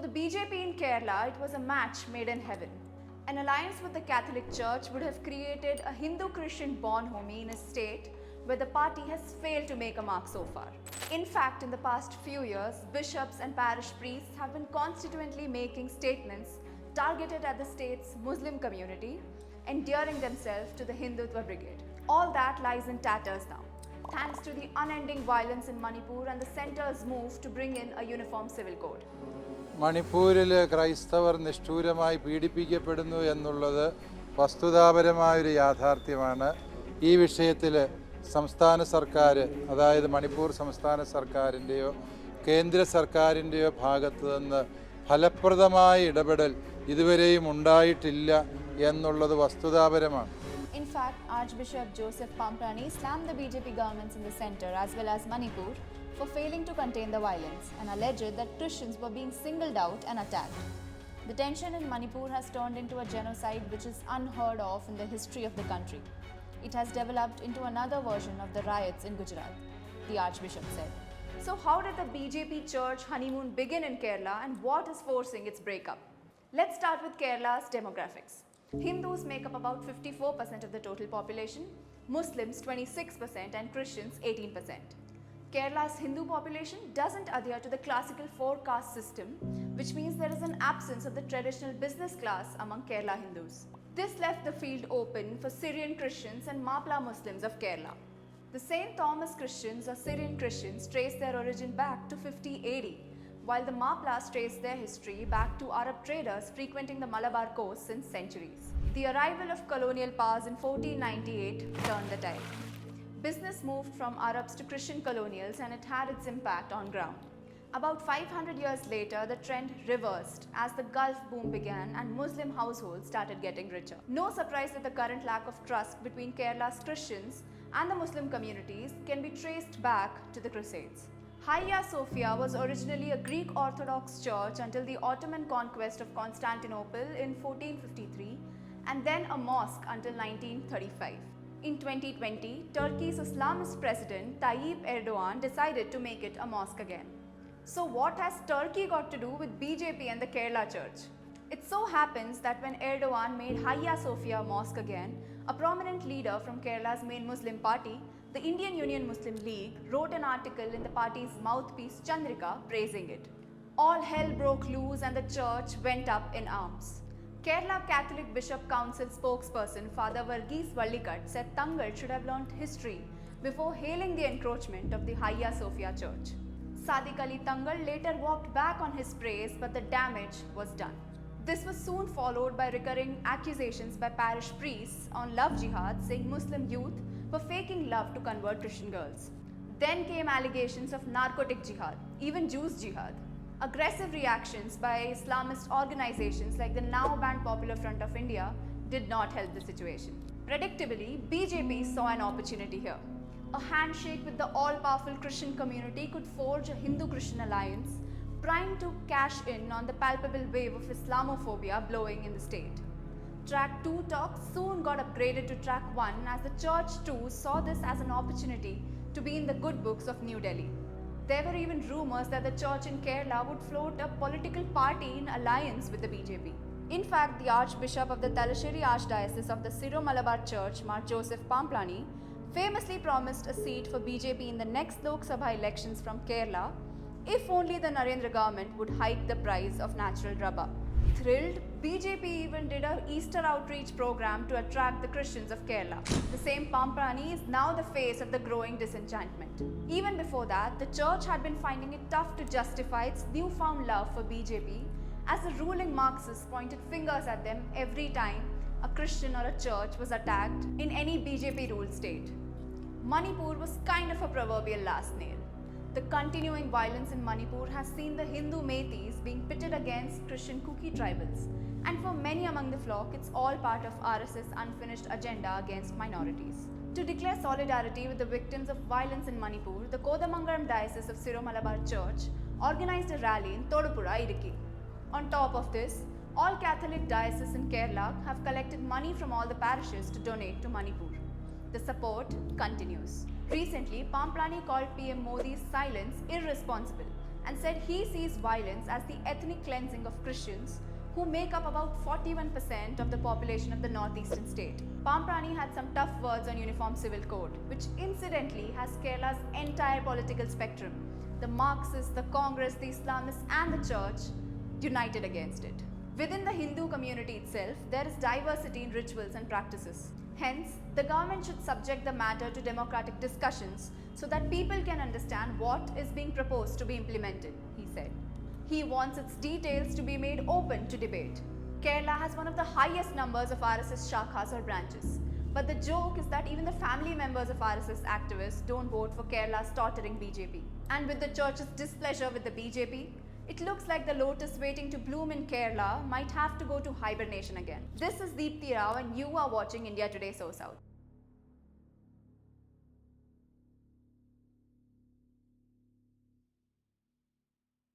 For the BJP in Kerala, it was a match made in heaven. An alliance with the Catholic Church would have created a Hindu-Christian bonhomie in a state where the party has failed to make a mark so far. In fact, in the past few years, bishops and parish priests have been constituently making statements targeted at the state's Muslim community, endearing themselves to the Hindutva brigade. All that lies in tatters now, thanks to the unending violence in Manipur and the centre's move to bring in a uniform civil code. മണിപ്പൂരിൽ ക്രൈസ്തവർ നിഷ്ഠൂരമായി പീഡിപ്പിക്കപ്പെടുന്നു എന്നുള്ളത് വസ്തുതാപരമായൊരു യാഥാർത്ഥ്യമാണ്. ഈ വിഷയത്തിൽ സംസ്ഥാന സർക്കാർ, അതായത് മണിപ്പൂർ സംസ്ഥാന സർക്കാരിൻ്റെയോ കേന്ദ്ര സർക്കാരിൻ്റെയോ ഭാഗത്തു നിന്ന് ഫലപ്രദമായ ഇടപെടൽ ഇതുവരെയും ഉണ്ടായിട്ടില്ല എന്നുള്ളത് വസ്തുതാപരമാണ്. In fact, Archbishop Joseph Pamplani slammed the BJP governments in the centre as well as Manipur for failing to contain the violence and alleged that Christians were being singled out and attacked. The tension in Manipur has turned into a genocide which is unheard of in the history of the country. It has developed into another version of the riots in Gujarat, the Archbishop said. So how did the BJP-Church honeymoon begin in Kerala and what is forcing its breakup? Let's start with Kerala's demographics. Hindus make up about 54% of the total population, Muslims 26% and Christians 18%. Kerala's Hindu population doesn't adhere to the classical four-caste system, which means there is an absence of the traditional business class among Kerala Hindus. This left the field open for Syrian Christians and Mapla Muslims of Kerala. The St. Thomas Christians or Syrian Christians trace their origin back to 50 AD, while the Maplas trace their history back to Arab traders frequenting the Malabar coast since centuries. The arrival of colonial powers in 1498 turned the tide. Business moved from Arabs to Christian colonials and it had its impact on ground. About 500 years later, the trend reversed as the Gulf boom began and Muslim households started getting richer. No surprise that the current lack of trust between Kerala's Christians and the Muslim communities can be traced back to the Crusades. Hagia Sophia was originally a Greek Orthodox church until the Ottoman conquest of Constantinople in 1453 and then a mosque until 1935. In 2020, Turkey's Islamist president Tayyip Erdogan decided to make it a mosque again. So what has Turkey got to do with BJP and the Kerala Church? It so happens that when Erdogan made Hagia Sophia mosque again, a prominent leader from Kerala's main Muslim party, the Indian Union Muslim League, wrote an article in the party's mouthpiece Chandrika praising it. All hell broke loose and the church went up in arms. Kerala Catholic Bishop Council spokesperson Father Varghese Vallikat said Tangal should have learnt history before hailing the encroachment of the Hagia Sophia Church. Sadiq Ali Tangal later walked back on his praise, but the damage was done. This was soon followed by recurring accusations by parish priests on love jihad, saying Muslim youth were faking love to convert Christian girls. Then came allegations of narcotic jihad, even Jews jihad. Aggressive reactions by Islamist organizations like the now banned Popular Front of India did not help the situation. Predictably, BJP saw an opportunity here. A handshake with the all-powerful Christian community could forge a Hindu-Christian alliance, primed to cash in on the palpable wave of Islamophobia blowing in the state. Track 2 talks soon got upgraded to Track 1 as the Church too saw this as an opportunity to be in the good books of New Delhi. There were even rumours that the church in Kerala would float a political party in alliance with the BJP. In fact, the Archbishop of the Talasheri Archdiocese of the Syro-Malabar Church, Mar Joseph Pamplani, famously promised a seat for BJP in the next Lok Sabha elections from Kerala if only the Narendra government would hike the price of natural rubber. Thrilled, BJP even did an Easter outreach program to attract the Christians of Kerala. The same Pamplani is now the face of the growing disenchantment. Even before that, the church had been finding it tough to justify its newfound love for BJP as the ruling Marxists pointed fingers at them every time a Christian or a church was attacked in any BJP-ruled state. Manipur was kind of a proverbial last nail. The continuing violence in Manipur has seen the Hindu Meiteis being pitted against Christian Kuki tribals, and for many among the flock, it's all part of RSS' unfinished agenda against minorities. To declare solidarity with the victims of violence in Manipur, the Kodamangalam Diocese of Syro-Malabar Church organized a rally in Todupuzha, Idukki. On top of this, all Catholic dioceses in Kerala have collected money from all the parishes to donate to Manipur. The support continues. Recently, Pamplani called PM Modi's silence irresponsible, and said he sees violence as the ethnic cleansing of Christians who make up about 41% of the population of the northeastern state. Pamprani had some tough words on Uniform Civil Code, which incidentally has Kerala's entire political spectrum, the Marxists, the Congress, the Islamists and the Church united against it. Within the Hindu community itself, there is diversity in rituals and practices. Hence, the government should subject the matter to democratic discussions so that people can understand what is being proposed to be implemented, he said. He wants its details to be made open to debate. Kerala has one of the highest numbers of RSS shakhas or branches. But the joke is that even the family members of RSS activists don't vote for Kerala's tottering BJP. And with the church's displeasure with the BJP, it looks like the lotus waiting to bloom in Kerala might have to go to hibernation again. This is Deepthi Rao and you are watching India Today SoSouth.